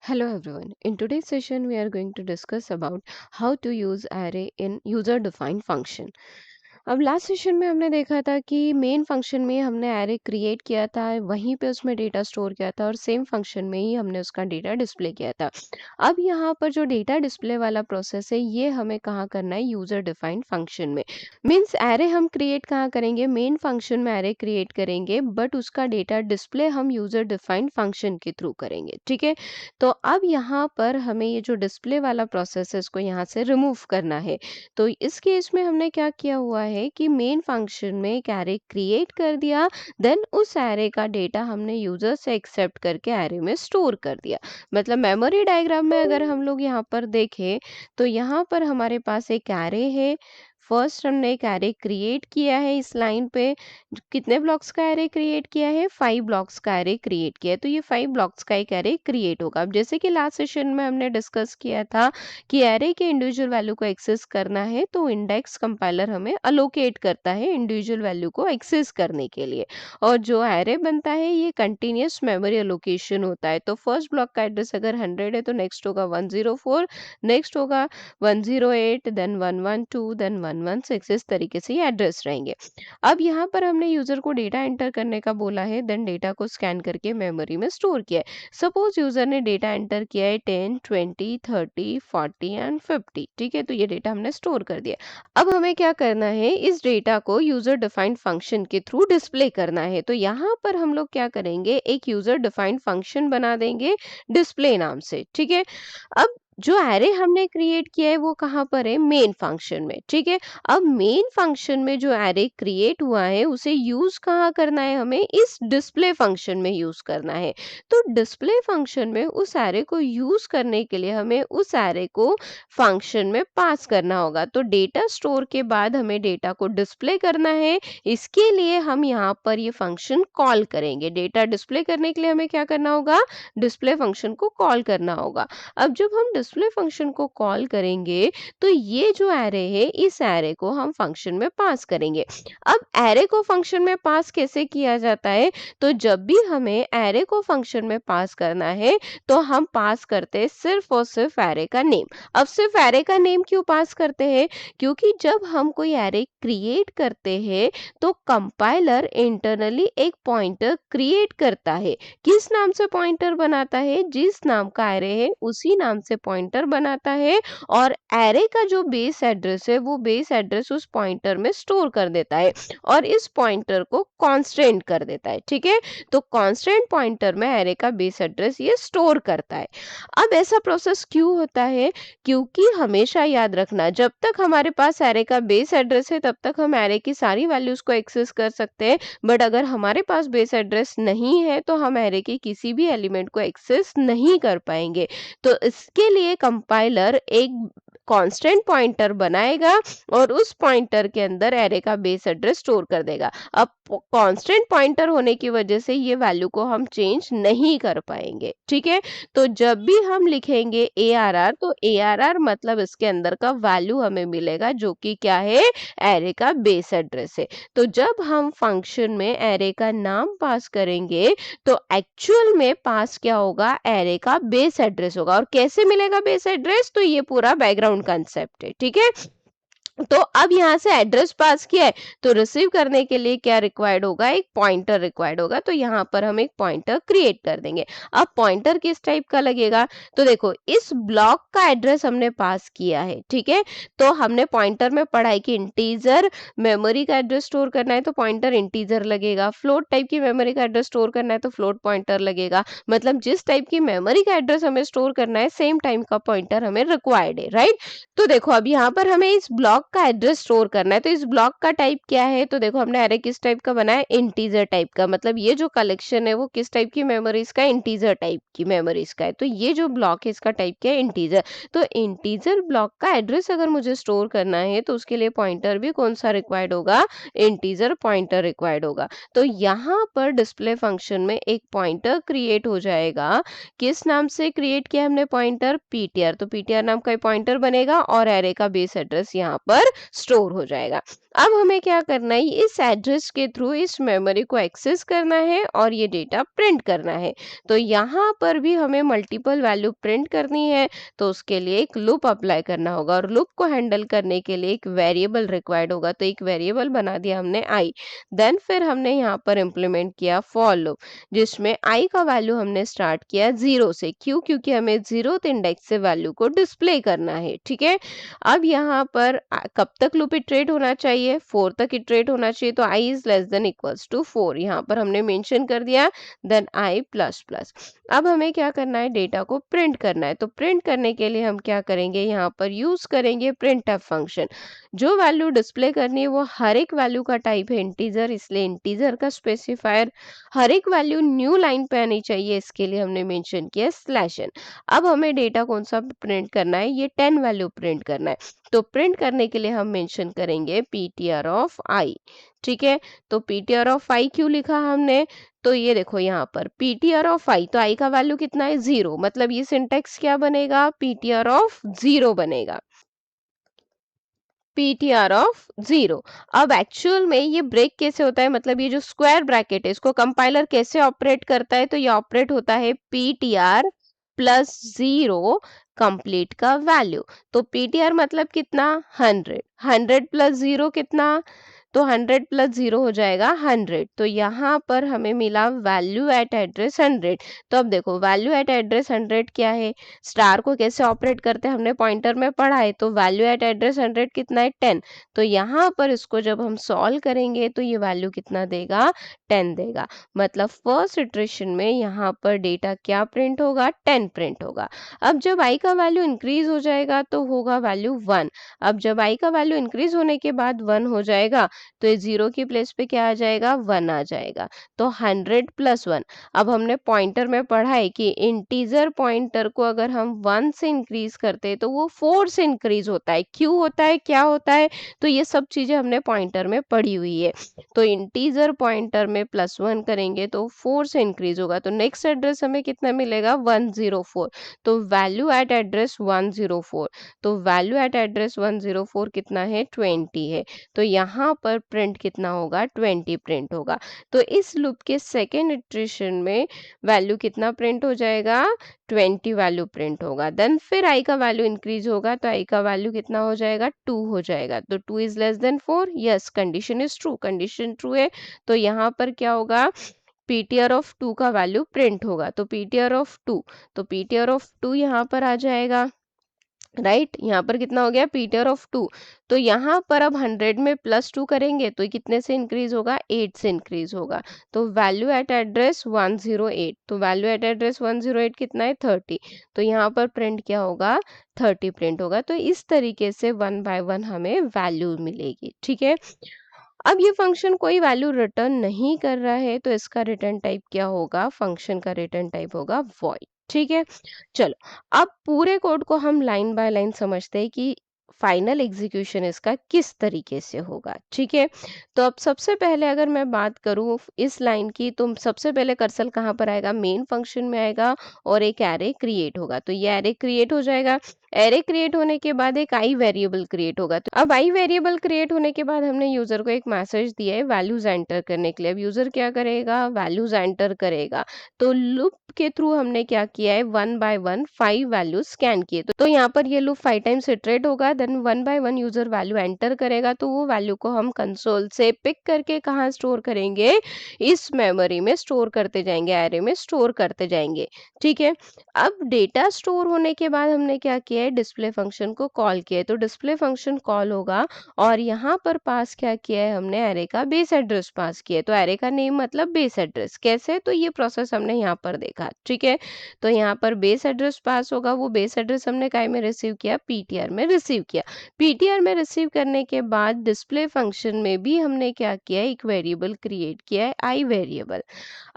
Hello everyone. In today's session, we are going to discuss about how to use array in user defined function. अब last session में हमने देखा था कि main function में हमने एरे क्रिएट किया था, वहीं पे उसमें डेटा स्टोर किया था और सेम फंक्शन में ही हमने उसका डेटा डिस्प्ले किया था। अब यहाँ पर जो डेटा डिस्प्ले वाला प्रोसेस है ये हमें कहाँ करना है, यूजर डिफाइंड फंक्शन में। मीन्स एरे हम क्रिएट कहाँ करेंगे, मेन फंक्शन में एरे क्रिएट करेंगे, बट उसका डेटा डिस्प्ले हम यूजर डिफाइंड फंक्शन के थ्रू करेंगे। ठीक है, तो अब यहाँ पर हमें ये जो डिस्प्ले वाला प्रोसेस है इसको यहाँ से रिमूव करना है। तो इस केस में हमने क्या किया हुआ है कि मेन फंक्शन में एक एरे क्रिएट कर दिया, देन उस एरे का डेटा हमने यूजर से एक्सेप्ट करके एरे में स्टोर कर दिया। मतलब मेमोरी डायग्राम में अगर हम लोग यहाँ पर देखें तो यहाँ पर हमारे पास एक एरे है। फर्स्ट हमने एक एरे क्रिएट किया है इस लाइन पे। कितने ब्लॉक्स का एरे क्रिएट किया है, 5 ब्लॉक्स का एरे क्रिएट किया है। तो ये 5 ब्लॉक्स का एक एरे क्रिएट होगा। अब जैसे कि लास्ट सेशन में हमने डिस्कस किया था कि एरे के इंडिविजुअल वैल्यू को एक्सेस करना है तो इंडेक्स कंपाइलर हमें अलोकेट करता है इंडिविजुअल वैल्यू को एक्सेस करने के लिए। और जो एरे बनता है ये कंटिन्यूअस मेमोरी अलोकेशन होता है। तो फर्स्ट ब्लॉक का एड्रेस अगर 100 है तो नेक्स्ट होगा 104, नेक्स्ट होगा 108, देन 112, देन 116। इस तरीके से ये एड्रेस रहेंगे। अब यहाँ पर हमने यूजर को डेटा एंटर करने का बोला है, देन डेटा को स्कैन करके मेमोरी में स्टोर किया है। सपोज यूजर ने डेटा एंटर किया है 10, 20, 30, 40 एंड 50। ठीक है, तो ये डेटा हमने स्टोर कर दिया। अब हमें क्या करना है, इस डेटा को यूजर डिफाइंड फंक्शन के थ्रू डिस्प्ले करना है। तो यहाँ पर हम लोग क्या करेंगे, एक यूजर डिफाइंड फंक्शन बना देंगे डिस्प्ले नाम से। ठीक है, अब जो एरे हमने क्रिएट किया है वो कहाँ पर है, मेन फंक्शन में। ठीक है, अब मेन फंक्शन में जो एरे क्रिएट हुआ है उसे यूज कहाँ करना है, हमें इस डिस्प्ले फंक्शन में यूज करना है। तो डिस्प्ले फंक्शन में उस एरे को यूज करने के लिए हमें उस एरे को फंक्शन में पास करना होगा। तो डेटा स्टोर के बाद हमें डेटा को डिस्प्ले करना है। इसके लिए हम यहाँ पर ये फंक्शन कॉल करेंगे। डेटा डिस्प्ले करने के लिए हमें क्या करना होगा, डिस्प्ले फंक्शन को कॉल करना होगा। अब जब हम डिस्प्ले फंक्शन को कॉल करेंगे तो ये जो एरे है इस एरे को हम फंक्शन में पास करेंगे। अब एरे को फंक्शन में पास कैसे किया जाता है, तो जब भी हमें एरे को फंक्शन में पास करना है तो हम पास करते हैं सिर्फ और सिर्फ एरे का नेम। अब सिर्फ एरे का नेम क्यों पास करते हैं, क्योंकि जब हम कोई एरे क्रिएट करते हैं तो कंपाइलर इंटरनली एक पॉइंटर क्रिएट करता है। किस नाम से पॉइंटर बनाता है, जिस नाम का एरे है उसी नाम से पॉइंटर बनाता है। और एरे का जो बेस एड्रेस है वो बेस एड्रेस उस पॉइंटर में स्टोर कर देता है और इस पॉइंटर को कांस्टेंट कर देता है। ठीक है, तो कांस्टेंट पॉइंटर में एरे का बेस एड्रेस ये स्टोर करता है। अब ऐसा प्रोसेस क्यों होता है, क्योंकि हमेशा याद रखना जब तक हमारे पास एरे का बेस एड्रेस है तब तक हम एरे की सारी वैल्यूज को एक्सेस कर सकते हैं। बट अगर हमारे पास बेस एड्रेस नहीं है तो हम एरे के किसी भी एलिमेंट को एक्सेस नहीं कर पाएंगे। तो इसके लिए कंपाइलर एक कांस्टेंट पॉइंटर बनाएगा और उस पॉइंटर के अंदर एरे का बेस एड्रेस स्टोर कर देगा। अब कांस्टेंट पॉइंटर होने की वजह से ये वैल्यू को हम चेंज नहीं कर पाएंगे। ठीक है, तो जब भी हम लिखेंगे ARR तो ARR मतलब इसके अंदर का वैल्यू हमें मिलेगा जो कि क्या है, एरे का बेस एड्रेस है। तो जब हम फंक्शन में एरे का नाम पास करेंगे तो एक्चुअल में पास क्या होगा, एरे का बेस एड्रेस होगा। और कैसे मिलेगा बेस एड्रेस, तो ये पूरा बैकग्राउंड कंसेप्ट है। ठीक है, तो अब यहाँ से एड्रेस पास किया है तो रिसीव करने के लिए क्या रिक्वायर्ड होगा, एक पॉइंटर रिक्वायर्ड होगा। तो यहाँ पर हम एक पॉइंटर क्रिएट कर देंगे। अब पॉइंटर किस टाइप का लगेगा, तो देखो इस ब्लॉक का एड्रेस हमने पास किया है। ठीक है, तो हमने पॉइंटर में पढ़ा है कि इंटीजर मेमोरी का एड्रेस स्टोर करना है तो पॉइंटर इंटीजर लगेगा, फ्लोट टाइप की मेमोरी का एड्रेस स्टोर करना है तो फ्लोट पॉइंटर लगेगा। मतलब जिस टाइप की मेमोरी का एड्रेस हमें स्टोर करना है सेम टाइम का पॉइंटर हमें रिक्वायर्ड है, राइट। तो देखो अब यहाँ पर हमें इस ब्लॉक का एड्रेस स्टोर करना है तो इस ब्लॉक का टाइप क्या है, तो देखो हमने एरे किस टाइप का बनाया, इंटीजर टाइप का। मतलब ये जो कलेक्शन है वो किस टाइप की मेमोरीज का, इंटीजर टाइप की मेमोरीज का है। तो ये जो ब्लॉक है इसका टाइप क्या है, इंटीजर। तो इंटीजर ब्लॉक का एड्रेस अगर मुझे स्टोर करना है तो उसके लिए पॉइंटर भी कौन सा रिक्वायर्ड होगा, इंटीजर पॉइंटर रिक्वायर्ड होगा। तो यहाँ पर डिस्प्ले फंक्शन में एक पॉइंटर क्रिएट हो जाएगा। किस नाम से क्रिएट किया हमने पॉइंटर, PTR। तो PTR नाम का पॉइंटर बनेगा और एरे का बेस एड्रेस यहाँ पर पर स्टोर हो जाएगा। अब हमें क्या करना है, इस एड्रेस के थ्रू इस मेमोरी को एक्सेस करना है और ये डेटा प्रिंट करना है। तो यहाँ पर भी हमें मल्टीपल वैल्यू प्रिंट करनी है, तो उसके लिए एक लूप अप्लाई करना होगा और लूप को हैंडल करने के लिए एक वेरिएबल रिक्वायर्ड होगा। तो एक वेरिएबल बना दिया हमने आई। देन फिर हमने यहाँ पर इम्प्लीमेंट किया फॉर लूप, जिसमें आई का वैल्यू हमने स्टार्ट किया 0 से। क्यों? क्योंकि हमें 0th इंडेक्स से वैल्यू को डिस्प्ले करना है। ठीक है, अब यहाँ पर कब तक लूप इटरेट होना चाहिए? 4 तक इटरेट होना चाहिए। तो i is less than equals to 4 यहाँ पर हमने मेंशन कर दिया। Then i plus plus. अब हमें क्या करना है, डेटा को प्रिंट करना है। तो प्रिंट करने के लिए हम क्या करेंगे, यहाँ पर यूज करेंगे printf फंक्शन। जो वैल्यू डिस्प्ले करनी है वो हर एक वैल्यू का टाइप है इंटीजर, इसलिए इंटीजर का स्पेसिफायर। हर एक वैल्यू न्यू लाइन पे आनी चाहिए, इसके लिए हमने मेंशन किया /n। अब हमें डेटा कौन सा प्रिंट करना है, ये 10 वैल्यू प्रिंट करना है। तो प्रिंट करने के लिए हम मेंशन करेंगे ptr ऑफ i। ठीक है, तो ptr ऑफ i क्यों लिखा हमने, तो ये देखो यहाँ पर ptr ऑफ i, तो i का वैल्यू कितना है 0, मतलब ये सिंटेक्स क्या बनेगा, ptr ऑफ 0 बनेगा। ptr of 0। अब एक्चुअल में ये ब्रेक कैसे होता है, मतलब ये जो स्क्वायर ब्रैकेट है इसको कंपाइलर कैसे ऑपरेट करता है, तो ये ऑपरेट होता है ptr प्लस 0 कंप्लीट का वैल्यू। तो ptr मतलब कितना, 100। 100 प्लस 0 कितना, तो 100 प्लस 0 हो जाएगा 100। तो यहाँ पर हमें मिला वैल्यू एट एड्रेस 100। तो अब देखो वैल्यू एट एड्रेस 100 क्या है, स्टार को कैसे ऑपरेट करते हैं हमने पॉइंटर में पढ़ा है। तो वैल्यू एट एड्रेस 100 कितना है, 10। तो यहाँ पर इसको जब हम सॉल्व करेंगे तो ये वैल्यू कितना देगा, 10 देगा। मतलब फर्स्ट इटरेशन में यहाँ पर डेटा क्या प्रिंट होगा, 10 प्रिंट होगा। अब जब i का वैल्यू इंक्रीज हो जाएगा तो होगा वैल्यू 1। अब जब i का वैल्यू इंक्रीज होने के बाद 1 हो जाएगा तो ये 0 की प्लेस पे क्या आ जाएगा, 1 आ जाएगा। तो 100 प्लस 1। अब हमने पॉइंटर में पढ़ा है कि इंटीजर पॉइंटर को अगर हम 1 से इंक्रीज करते हैं तो वो 4 से इंक्रीज होता है। क्यों होता है, क्या होता है, तो ये सब चीजें हमने पॉइंटर में पढ़ी हुई है। तो इंटीजर पॉइंटर में +1 करेंगे तो 4 से इंक्रीज होगा। तो नेक्स्ट एड्रेस हमें कितना मिलेगा, 104। तो वैल्यू एट एड्रेस 104। तो वैल्यू एट एड्रेस 104 कितना है, 20 है। तो यहाँ पर प्रिंट कितना होगा, 20 प्रिंट होगा। तो इस लूप के सेकेंड इटरेशन में वैल्यू कितना प्रिंट हो जाएगा, 20 वैल्यू प्रिंट होगा। देन फिर i का वैल्यू इंक्रीज होगा तो i का वैल्यू कितना हो जाएगा, 2 हो जाएगा। तो 2 is less then 4, yes condition is true, condition true है। तो यहाँ पर क्या होगा, ptr ऑफ 2 का वैल्यू प्रिंट होगा। तो ptr ऑफ 2, तो ptr ऑफ 2 यहाँ पर आ जाएगा, राइट। यहाँ पर कितना हो गया, पीटर ऑफ 2। तो यहाँ पर अब 100 में +2 करेंगे तो ये कितने से इंक्रीज होगा, 8 से इंक्रीज होगा। तो वैल्यू एट एड्रेस 108। तो वैल्यू एट एड्रेस 108 कितना है, 30। तो यहाँ पर प्रिंट क्या होगा, 30 प्रिंट होगा। तो इस तरीके से 1 बाय 1 हमें वैल्यू मिलेगी। ठीक है, अब ये फंक्शन कोई वैल्यू रिटर्न नहीं कर रहा है तो इसका रिटर्न टाइप क्या होगा, फंक्शन का रिटर्न टाइप होगा वॉइड। ठीक है, चलो अब पूरे कोड को हम लाइन बाय लाइन समझते हैं कि फाइनल एग्जीक्यूशन इसका किस तरीके से होगा। ठीक है, तो अब सबसे पहले अगर मैं बात करूं इस लाइन की, तो सबसे पहले कर्सर कहाँ पर आएगा, मेन फंक्शन में आएगा और एक एरे क्रिएट होगा। तो ये एरे क्रिएट हो जाएगा। एरे क्रिएट होने के बाद एक आई वेरिएबल क्रिएट होगा। तो अब आई वेरिएबल क्रिएट होने के बाद हमने यूजर को एक मैसेज दिया है वैल्यूज एंटर करने के लिए। अब यूजर क्या करेगा, वैल्यूज एंटर करेगा। तो लूप के थ्रू हमने क्या किया है, 1 बाय 1 5 वैल्यूज स्कैन किए। तो यहाँ पर ये लूप 5 टाइम्स इटरेट होगा। Then 1 by 1 user value enter करेगा तो वो वैल्यू को हम कंसोल से पिक करके कहाँ स्टोर करेंगे, इस मेमोरी में स्टोर करते जाएंगे, एरे में स्टोर करते जाएंगे। ठीक है, अब डेटा स्टोर होने के बाद हमने क्या किया है, डिस्प्ले फंक्शन को कॉल किया है। तो डिस्प्ले फंक्शन कॉल होगा और यहाँ पर पास क्या किया है हमने, एरे का बेस एड्रेस पास किया है। तो एरे का नेम मतलब बेस एड्रेस, कैसे, तो ये प्रोसेस हमने यहाँ पर देखा। ठीक है, तो यहाँ पर बेस एड्रेस पास होगा, वो बेस एड्रेस हमने काय में रिसीव किया, पीटीआर में रिसीव किया। पीटीआर में रिसीव करने के बाद डिस्प्ले फंक्शन में भी हमने क्या किया है, एक वेरिएबल क्रिएट किया है आई वेरिएबल।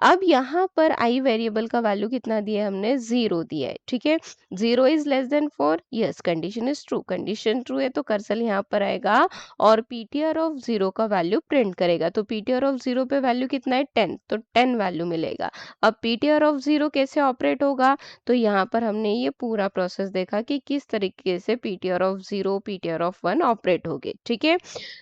अब यहाँ पर आई वेरिएबल का वैल्यू कितना दिया है हमने, 0 दिया है। ठीक है, 0 is less then 4, 4 yes condition is true, condition true है तो कर्सर यहाँ पर आएगा और पीटीआर ऑफ 0 का वैल्यू प्रिंट करेगा। तो पीटीआर ऑफ 0 पे वैल्यू कितना है 10, तो 10 वैल्यू मिलेगा। अब पीटीआर ऑफ 0 कैसे ऑपरेट होगा, तो यहाँ पर हमने ये पूरा प्रोसेस देखा कि किस तरीके से PTR of 0 PTR of 1 operate होगे। ठीक है,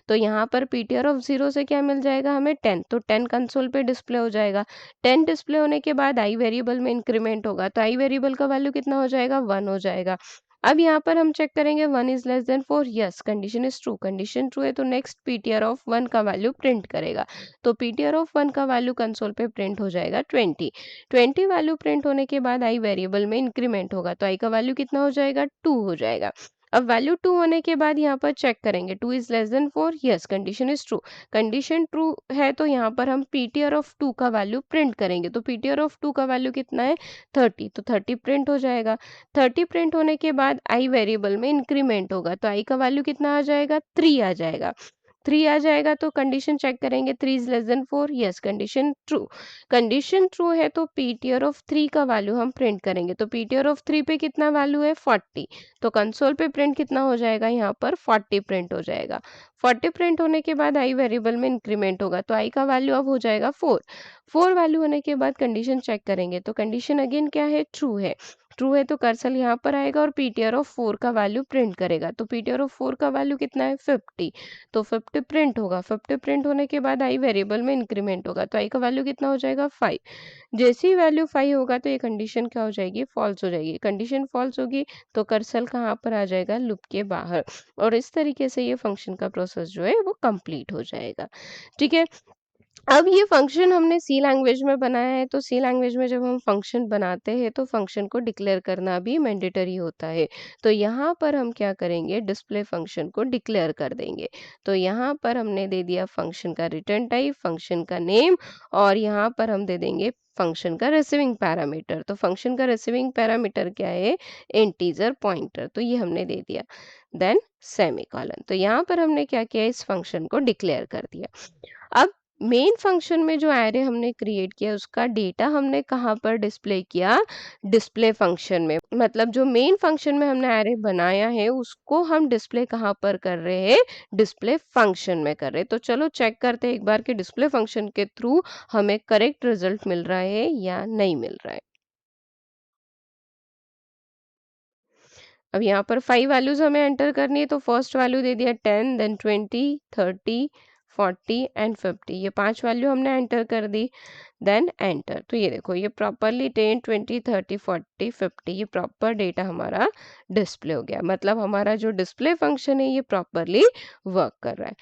तो यहाँ पर पीटीआर ऑफ 0 से क्या मिल जाएगा हमें 10, तो 10 कंसोल पे डिस्प्ले हो जाएगा। 10 डिस्प्ले होने के बाद आई वेरिएबल में इंक्रीमेंट होगा, तो आई वेरिएबल का वैल्यू कितना हो जाएगा 1 हो जाएगा। अब यहाँ पर हम चेक करेंगे 1 is less then 4 yes condition is true, condition true है तो नेक्स्ट पीटीआर ऑफ 1 का वैल्यू प्रिंट करेगा। तो पीटीआर ऑफ 1 का वैल्यू कंसोल पे प्रिंट हो जाएगा 20। 20 वैल्यू प्रिंट होने के बाद आई वेरिएबल में इंक्रीमेंट होगा, तो आई का वैल्यू कितना हो जाएगा 2 हो जाएगा। अब वैल्यू 2 होने के बाद यहाँ पर चेक करेंगे 2 is less then 4 yes condition is true, condition true है तो यहाँ पर हम पीटीआर ऑफ 2 का वैल्यू प्रिंट करेंगे। तो पीटीआर ऑफ 2 का वैल्यू कितना है 30, तो 30 प्रिंट हो जाएगा। 30 प्रिंट होने के बाद आई वेरिएबल में इंक्रीमेंट होगा, तो आई का वैल्यू कितना आ जाएगा 3 आ जाएगा। 3 आ जाएगा तो कंडीशन चेक करेंगे 3 is less then 4 yes condition true, condition true है तो पीटीआर ऑफ 3 का वैल्यू हम प्रिंट करेंगे। तो पीटीआर ऑफ 3 पे कितना वैल्यू है 40, तो कंसोल पे प्रिंट कितना हो जाएगा यहाँ पर 40 प्रिंट हो जाएगा। 40 प्रिंट होने के बाद आई वेरिएबल में इंक्रीमेंट होगा, तो आई का वैल्यू अब हो जाएगा 4। 4 वैल्यू होने के बाद कंडीशन चेक करेंगे, तो कंडीशन अगेन क्या है ट्रू है। ट्रू है तो कर्सर यहाँ पर आएगा और पीटीआर ऑफ 4 का वैल्यू प्रिंट करेगा। तो पीटीआर ऑफ 4 का वैल्यू कितना है 50, तो 50 प्रिंट होगा। 50 प्रिंट होने के बाद आई वेरिएबल में इंक्रीमेंट होगा, तो आई का वैल्यू कितना हो जाएगा 5। जैसे ही वैल्यू 5 होगा तो ये कंडीशन क्या हो जाएगी फॉल्स हो जाएगी। कंडीशन फॉल्स होगी तो कर्सर कहाँ पर आ जाएगा लूप के बाहर, और इस तरीके से ये फंक्शन का प्रोसेस जो है वो कंप्लीट हो जाएगा। ठीक है, अब ये फंक्शन हमने सी लैंग्वेज में बनाया है, तो सी लैंग्वेज में जब हम फंक्शन बनाते हैं तो फंक्शन को डिक्लेयर करना भी मैंडेटरी होता है। तो यहाँ पर हम क्या करेंगे डिस्प्ले फंक्शन को डिक्लेयर कर देंगे। तो यहाँ पर हमने दे दिया फंक्शन का रिटर्न टाइप, फंक्शन का नेम, और यहाँ पर हम दे देंगे फंक्शन का रिसीविंग पैरामीटर। तो फंक्शन का रिसीविंग पैरामीटर क्या है इंटीजर पॉइंटर, तो ये हमने दे दिया। देन सेमीकोलन, तो यहाँ पर हमने क्या किया इस फंक्शन को डिक्लेयर कर दिया। अब मेन फंक्शन में जो एरे हमने क्रिएट किया उसका डेटा हमने कहाँ पर डिस्प्ले किया डिस्प्ले फंक्शन में, मतलब जो मेन फंक्शन में हमने एरे बनाया है उसको हम डिस्प्ले कहाँ पर कर रहे हैं डिस्प्ले फंक्शन में कर रहे हैं। तो चलो चेक करते हैं एक बार कि डिस्प्ले फंक्शन के थ्रू हमें करेक्ट रिजल्ट मिल रहा है या नहीं मिल रहा है। अब यहाँ पर 5 वैल्यूज हमें एंटर करनी है, तो फर्स्ट वैल्यू दे दिया 10, देन 20, 30, 40 एंड 50, ये 5 वैल्यू हमने एंटर कर दी। देन एंटर, तो ये देखो ये प्रॉपरली 10, 20, 30, 40, 50 ये प्रॉपर डेटा हमारा डिस्प्ले हो गया, मतलब हमारा जो डिस्प्ले फंक्शन है ये प्रॉपरली वर्क कर रहा है।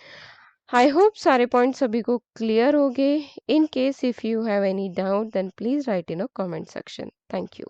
आई होप सारे पॉइंट्स सभी को क्लियर हो गए। In case if you have any doubt then please write in a comment section. Thank you.